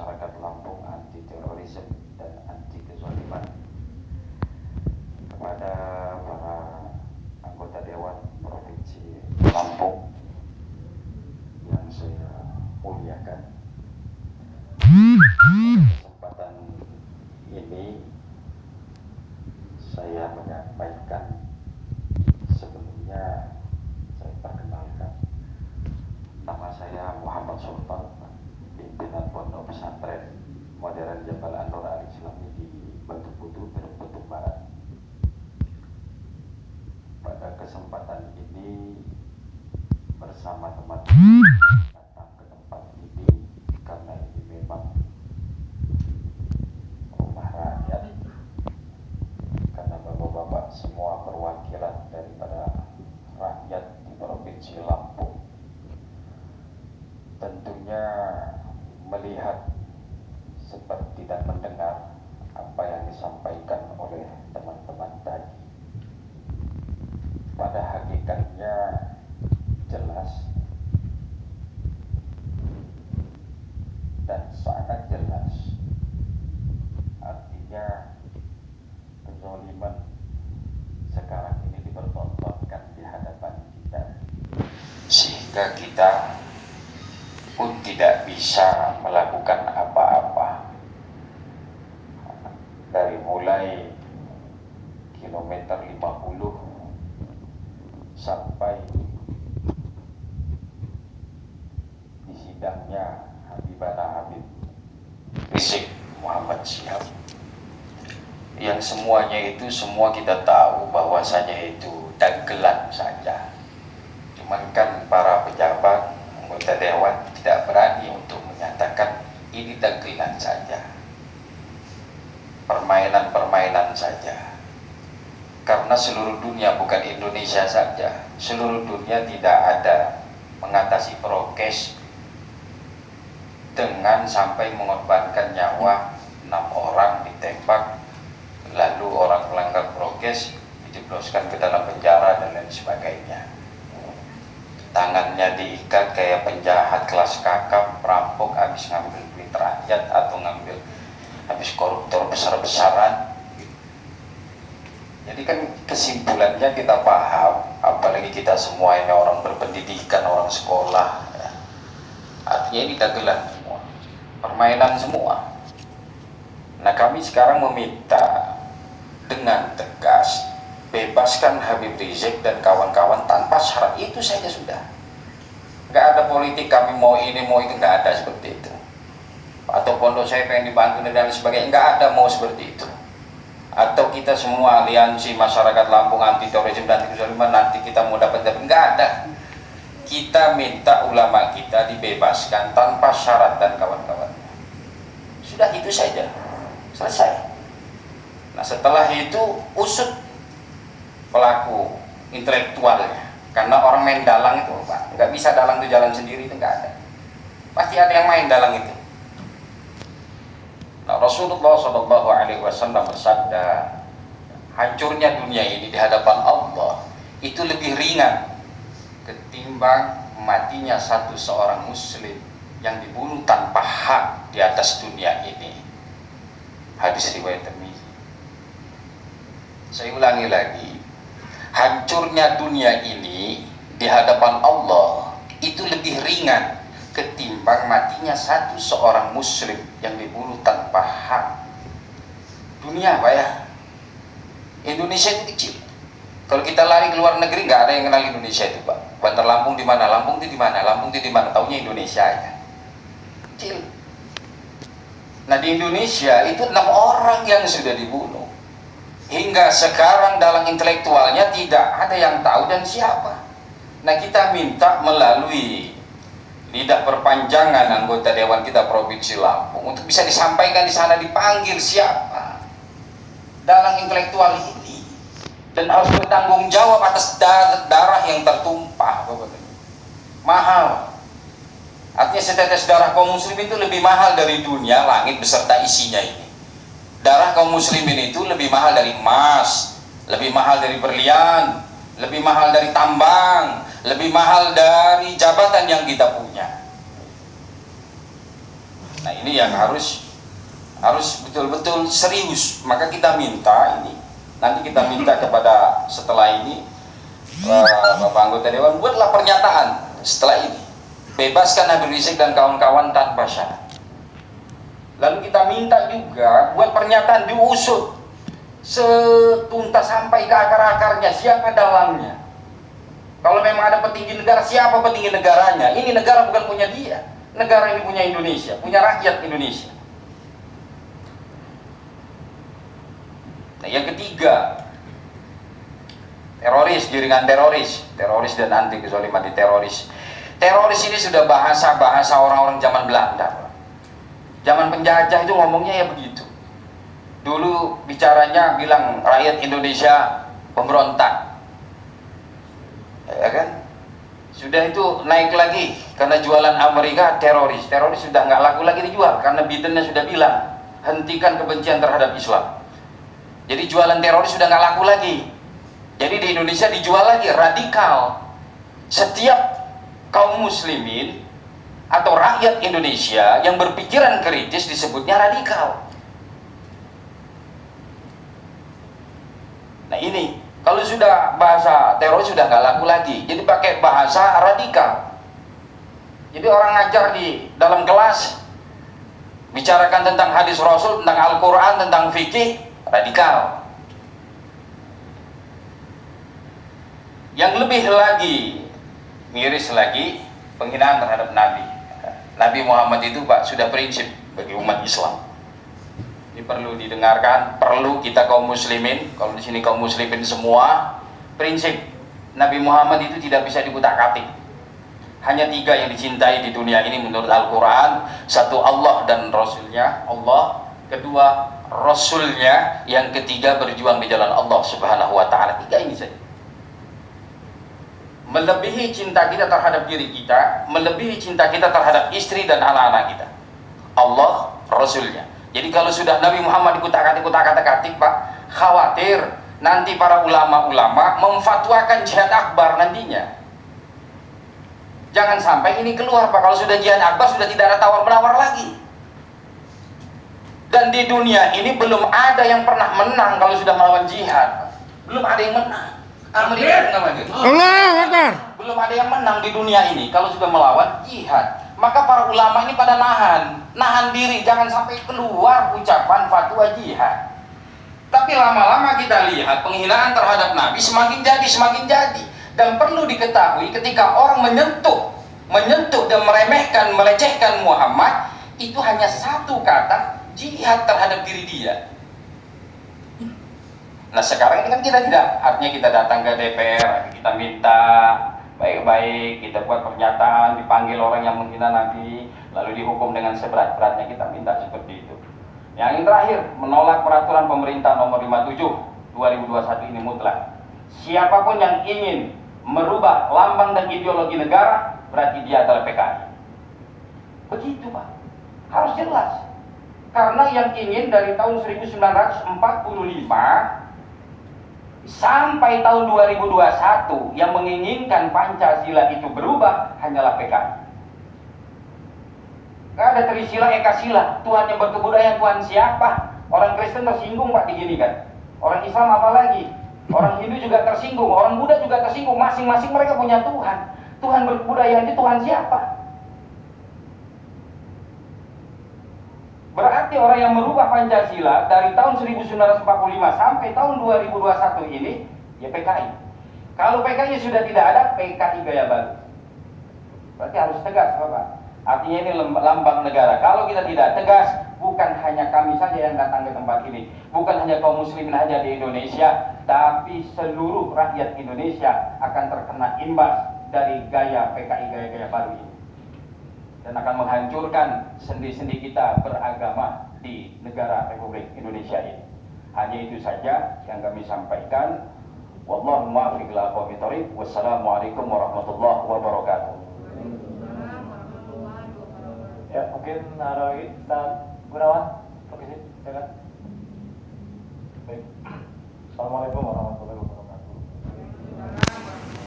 Masyarakat Lampung Anti Terorisme dan Anti Kezaliman, kepada para anggota Dewan Provinsi Lampung yang saya muliakan. Kesempatan ini saya menyampaikan, sebelumnya saya perkenalkan, nama saya Muhammad Sultan, pimpinan Pondok Pesantren Modern Jabal An-Nur Al-Islami di Batu Putu, Betung Barat. Pada kesempatan ini bersama teman-teman datang ke tempat ini karena ini memang rumah rakyat, karena bapak-bapak semua perwakilan daripada rakyat di Provinsi Lampung. Tentunya melihat seperti dan mendengar apa yang disampaikan oleh teman-teman tadi, pada hakikatnya jelas dan sangat jelas, artinya kezaliman sekarang ini dipertontonkan di hadapan kita, sehingga kita pun tidak bisa melakukan apa-apa. Dari mulai kilometer 50 sampai di sidangnya Habibana Habib Rizik Muhammad Syihab, yang semuanya itu semua kita tahu bahwasanya itu dagelan saja. Cuman kan para pejabat anggota dewan tidak berani untuk menyatakan ini dagelan saja, permainan-permainan saja. Karena seluruh dunia, bukan Indonesia saja, seluruh dunia tidak ada mengatasi prokes dengan sampai mengorbankan nyawa 6 orang ditembak, lalu orang melanggar prokes dijebloskan ke dalam penjara dan lain sebagainya. Tangannya diikat kayak penjahat kelas kakap, perampok, habis ngambil duit rakyat atau habis koruptor besar-besaran. Jadi kan kesimpulannya kita paham, apalagi kita semua ini orang berpendidikan, orang sekolah ya. Artinya ini dagelan semua, permainan semua. Nah, kami sekarang meminta dengan tegas, bebaskan Habib Rizik dan kawan-kawan tanpa syarat, itu saja sudah. Nggak ada politik kami mau ini mau itu, nggak ada seperti itu. Atau pondok saya pengen dibantu dan sebagainya, nggak ada mau seperti itu. Atau kita semua aliansi masyarakat Lampung anti terorisme dan anti kezaliman nanti kita mau dapat, nggak ada. Kita minta ulama kita dibebaskan tanpa syarat dan kawan-kawannya. Sudah, itu saja, selesai. Nah, setelah itu usut pelaku intelektualnya, karena orang main dalang itu Pak, nggak bisa dalang itu jalan sendiri, itu nggak ada, pasti ada yang main dalang itu. Nah, Rasulullah SAW bersabda, hancurnya dunia ini di hadapan Allah itu lebih ringan ketimbang matinya seorang muslim yang dibunuh tanpa hak di atas dunia ini. Hadis riwayat Tirmidzi. Saya ulangi lagi, hancurnya dunia ini di hadapan Allah itu lebih ringan ketimbang matinya seorang muslim yang dibunuh tanpa hak. Dunia Pak ya, Indonesia itu kecil. Kalau kita lari ke luar negeri nggak ada yang kenal Indonesia itu Pak. Bantar Lampung di mana? Lampung itu di mana? Lampung itu di mana? Taunya Indonesia ya. Kecil. Nah, di Indonesia itu 6 orang yang sudah dibunuh. Hingga sekarang dalam intelektualnya tidak ada yang tahu dan siapa. Nah, kita minta melalui lidah perpanjangan anggota dewan kita Provinsi Lampung untuk bisa disampaikan di sana, dipanggil siapa dalang intelektual ini, dan harus bertanggung jawab atas darah yang tertumpah. Mahal. Artinya setetes darah kaum muslimin itu lebih mahal dari dunia langit beserta isinya ini. Darah kaum muslimin itu lebih mahal dari emas, lebih mahal dari berlian, lebih mahal dari tambang, lebih mahal dari jabatan yang kita punya. Nah ini yang harus betul-betul serius. Maka kita minta ini, nanti kita minta kepada setelah ini Bapak anggota Dewan, buatlah pernyataan setelah ini, bebaskan Habib Rizik dan kawan-kawan tanpa syarat. Lalu kita minta juga buat pernyataan diusut setuntas sampai ke akar-akarnya, siapa dalangnya. Kalau memang ada petinggi negara, siapa petinggi negaranya? Ini negara bukan punya dia, negara ini punya Indonesia, punya rakyat Indonesia. Nah yang ketiga, teroris, jaringan teroris dan anti kezaliman di teroris. Teroris ini sudah bahasa orang-orang zaman Belanda. Zaman penjajah itu ngomongnya ya begitu. Dulu bicaranya bilang rakyat Indonesia pemberontak, ya kan? Sudah itu naik lagi karena jualan Amerika teroris sudah nggak laku lagi dijual karena Bidennya sudah bilang hentikan kebencian terhadap Islam. Jadi jualan teroris sudah nggak laku lagi. Jadi di Indonesia dijual lagi radikal. Setiap kaum muslimin atau rakyat Indonesia yang berpikiran kritis disebutnya radikal. Nah ini, kalau sudah bahasa teroris sudah nggak laku lagi, jadi pakai bahasa radikal. Jadi orang ngajar di dalam kelas bicarakan tentang hadis Rasul, tentang Al-Quran, tentang fikih, radikal. Yang lebih lagi, miris lagi, penghinaan terhadap Nabi. Nabi Muhammad itu Pak sudah prinsip bagi umat Islam. Ini perlu didengarkan, perlu kita kaum muslimin, kalau di sini kaum muslimin semua, prinsip Nabi Muhammad itu tidak bisa dikutak-atik. Hanya 3 yang dicintai di dunia ini menurut Al-Quran. 1 Allah dan Rasulnya, Allah. 2 Rasulnya. Yang 3 berjuang di jalan Allah Subhanahu wa ta'ala. 3 ini saja. Melebihi cinta kita terhadap diri kita, melebihi cinta kita terhadap istri dan anak-anak kita. Allah, Rasulnya. Jadi kalau sudah Nabi Muhammad dikutak-atik Pak, khawatir nanti para ulama-ulama memfatwakan jihad akbar nantinya. Jangan sampai ini keluar Pak, kalau sudah jihad akbar sudah tidak ada tawar-menawar lagi. Dan di dunia ini belum ada yang pernah menang kalau sudah melawan jihad. Belum ada yang menang. Amerika Allah Akbar. Belum ada yang menang di dunia ini kalau sudah melawan jihad. Maka para ulama ini pada nahan diri, jangan sampai keluar ucapan fatwa jihad. Tapi lama-lama kita lihat penghinaan terhadap Nabi semakin jadi. Dan perlu diketahui ketika orang menyentuh dan meremehkan, melecehkan Muhammad, itu hanya satu kata, jihad terhadap diri dia. Nah sekarang ini kan kita tidak, artinya kita datang ke DPR, kita minta baik-baik, kita buat pernyataan, dipanggil orang yang menghina Nabi, lalu dihukum dengan seberat-beratnya, kita minta seperti itu. Yang terakhir, menolak peraturan pemerintah nomor 57 2021 ini mutlak. Siapapun yang ingin merubah lambang dan ideologi negara, berarti dia adalah PKI. Begitu Pak, harus jelas. Karena yang ingin dari tahun 1945 sampai tahun 2021 yang menginginkan Pancasila itu berubah hanyalah PKI. Gak ada Trisila, Ekasila, Tuhan yang berkebudayaan, Tuhan siapa? Orang Kristen tersinggung Pak digini kan. Orang Islam apalagi? Orang Hindu juga tersinggung, orang Buddha juga tersinggung. Masing-masing mereka punya Tuhan. Tuhan berkebudayaan itu Tuhan siapa? Berarti orang yang merubah Pancasila dari tahun 1945 sampai tahun 2021 ini, ya PKI. Kalau PKI sudah tidak ada, PKI gaya baru. Berarti harus tegas Bapak. Artinya ini lambang negara. Kalau kita tidak tegas, bukan hanya kami saja yang datang ke tempat ini, bukan hanya kaum muslimin saja di Indonesia, tapi seluruh rakyat Indonesia akan terkena imbas dari gaya PKI, gaya-gaya baru ini. Dan akan menghancurkan sendi-sendi kita beragama di negara Republik Indonesia ini. Hanya itu saja yang kami sampaikan. Wallahu muwaffiq ila aqwamit thoriq. Wassalamualaikum warahmatullahi wabarakatuh. Ya, mungkin Ustaz Gunawan, oke sih, silakan.